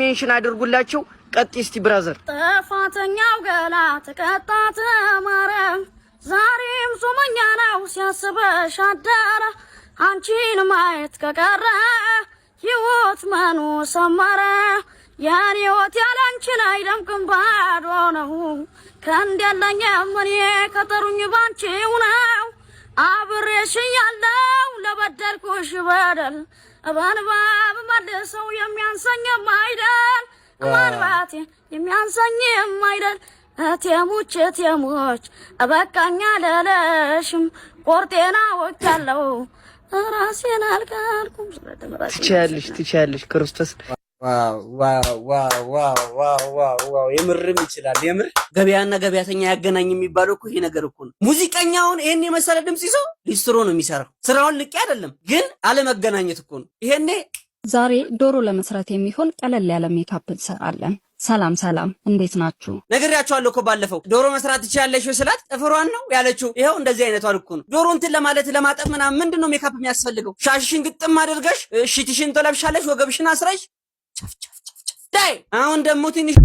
ሜንሽን አድርጉላቸው። ቀጥ እስቲ ብራዘር ጥፋተኛው ገላ ተቀጣ ተማረ ዛሬም ጾመኛ ነው ሲያስበሽ አደረ አንቺን ማየት ከቀረ ሕይወት መኑ ሰመረ ያኔ ሕይወት ያላንቺን አይደምቅም ባዶ ነው ከእንደለኛ ምን ከጠሩኝ ባንቺው ነው አብሬሽ ያለው ለበደልኩሽ በደል ባንባብ መልሰው የሚያንሰኝም አይደል ማንባቴ የሚያንሰኝም አይደል እቴሙች በቃኛ ለለሽም ቆርጤና ወጣለው ራሴን አልካልኩም ትችያለሽ ክርስቶስ ዋው የምርም ይችላል የምር ገበያና ገበያተኛ ያገናኝ የሚባለው እኮ ይሄ ነገር እኮ ነው ሙዚቀኛውን ይሄን የመሰለ ድምጽ ይዞ ሊስትሮ ነው የሚሰራው ስራውን ልቅ አይደለም ግን አለመገናኘት እኮ ነው ይሄኔ ዛሬ ዶሮ ለመስራት የሚሆን ቀለል ያለ ሜካፕ እንሰራለን ሰላም እንዴት ናችሁ ነግሬያችኋለሁ እኮ ባለፈው ዶሮ መስራት ትችያለሽ ስላት ጥፍሯን ነው ያለችው ይሄው እንደዚህ አይነቱ አልኩ ነው ዶሮ እንትን ለማለት ለማጠብ ምንድነው ሜካፕ የሚያስፈልገው ሻሽሽን ግጥም አድርገሽ ሽቲሽን ተለብሻለሽ ወገብሽን አስረሽ ዳይ አሁን ደግሞ ትንሽ